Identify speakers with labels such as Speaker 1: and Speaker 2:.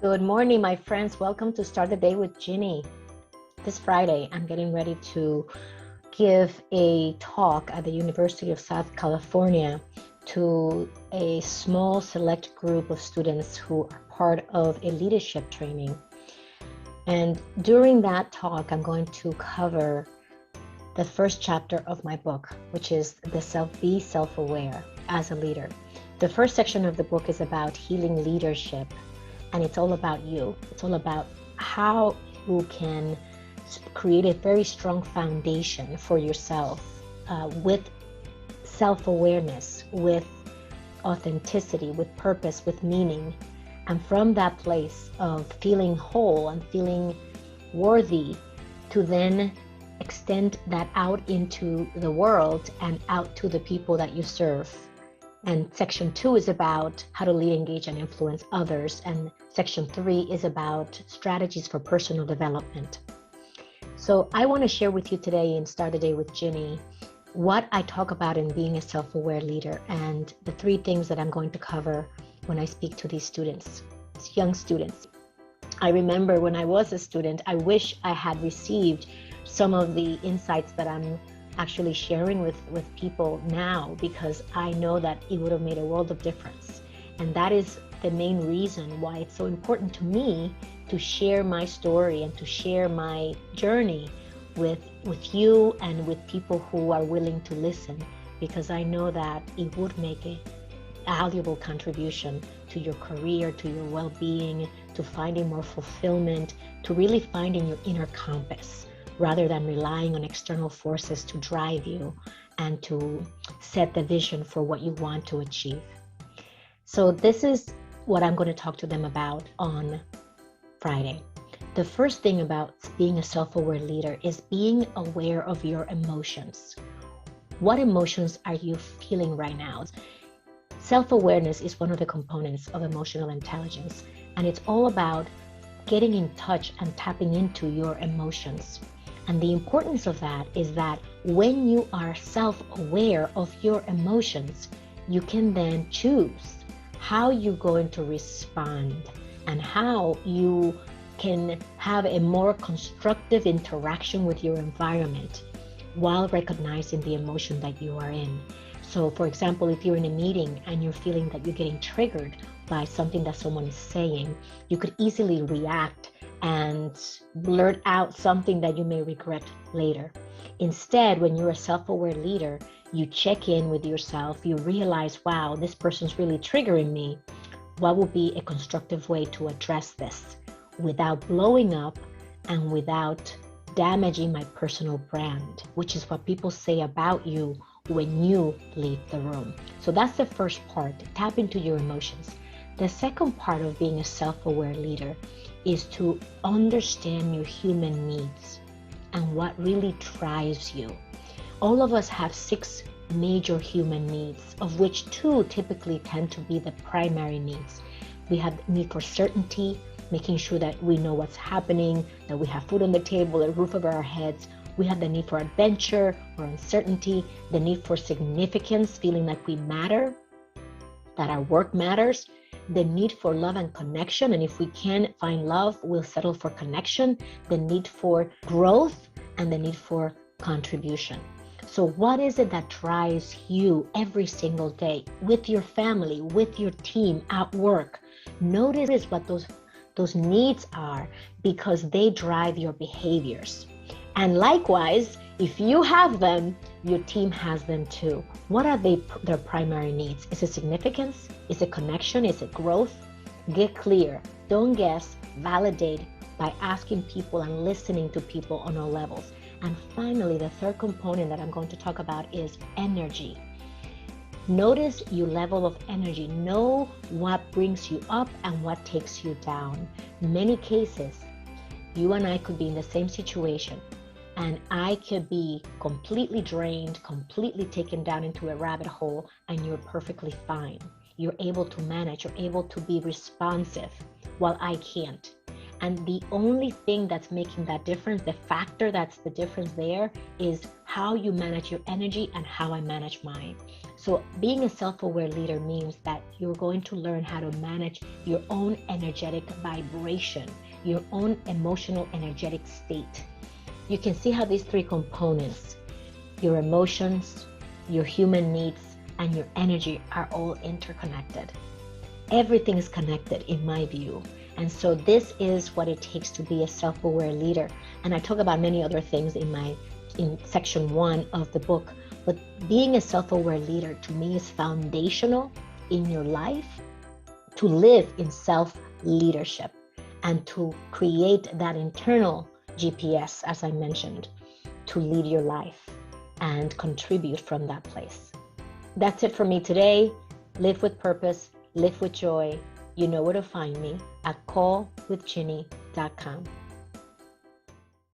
Speaker 1: Good morning, my friends. Welcome to Start the Day with Ginny. This Friday, I'm getting ready to give a talk at the University of South California to a small select group of students who are part of a leadership training. And during that talk, I'm going to cover the first chapter of my book, which is Be Self-Aware as a Leader. The first section of the book is about healing leadership. And it's all about you. It's all about how you can create a very strong foundation for yourself with self-awareness, with authenticity, with purpose, with meaning. And from that place of feeling whole and feeling worthy, to then extend that out into the world and out to the people that you serve. And section 2 is about how to lead, engage, and influence others. And section 3 is about strategies for personal development. So I want to share with you today in Start the Day with Ginny what I talk about in being a self-aware leader and the 3 things that I'm going to cover when I speak to these students, these young students. I remember when I was a student, I wish I had received some of the insights that I'm actually sharing with people now, because I know that it would have made a world of difference. And that is the main reason why it's so important to me to share my story and to share my journey with you and with people who are willing to listen, because I know that it would make a valuable contribution to your career, to your well-being, to finding more fulfillment, to really finding your inner compass, rather than relying on external forces to drive you and to set the vision for what you want to achieve. So this is what I'm going to talk to them about on Friday. The first thing about being a self-aware leader is being aware of your emotions. What emotions are you feeling right now? Self-awareness is one of the components of emotional intelligence, and it's all about getting in touch and tapping into your emotions. And the importance of that is that when you are self-aware of your emotions, you can then choose how you're going to respond and how you can have a more constructive interaction with your environment while recognizing the emotion that you are in. So for example, if you're in a meeting and you're feeling that you're getting triggered by something that someone is saying, you could easily react and blurt out something that you may regret later. Instead, when you're a self-aware leader, you check in with yourself, you realize, wow, this person's really triggering me. What would be a constructive way to address this without blowing up and without damaging my personal brand, which is what people say about you when you leave the room. So that's the first part, tap into your emotions. The second part of being a self-aware leader is to understand your human needs and what really drives you. All of us have 6 major human needs, of which 2 typically tend to be the primary needs. We have the need for certainty, making sure that we know what's happening, that we have food on the table, a roof over our heads. We have the need for adventure or uncertainty, the need for significance, feeling like we matter, that our work matters, the need for love and connection, and if we can't find love, we'll settle for connection, the need for growth, and the need for contribution. So what is it that drives you every single day with your family, with your team, at work? Notice what those needs are, because they drive your behaviors. And likewise, if you have them, your team has them too. What are their primary needs? Is it significance? Is it connection? Is it growth? Get clear. Don't guess. Validate by asking people and listening to people on all levels. And finally, the third component that I'm going to talk about is energy. Notice your level of energy. Know what brings you up and what takes you down. In many cases, you and I could be in the same situation, and I could be completely drained, completely taken down into a rabbit hole, and you're perfectly fine. You're able to manage, you're able to be responsive, while I can't. And the only thing that's making that difference, the factor that's the difference there, is how you manage your energy and how I manage mine. So being a self-aware leader means that you're going to learn how to manage your own energetic vibration, your own emotional energetic state. You can see how these three components, your emotions, your human needs, and your energy are all interconnected. Everything is connected in my view. And so this is what it takes to be a self-aware leader. And I talk about many other things in section 1 of the book, but being a self-aware leader to me is foundational in your life to live in self-leadership and to create that internal GPS, as I mentioned, to lead your life and contribute from that place. That's it for me today. Live with purpose, live with joy. You know where to find me at callwithginny.com.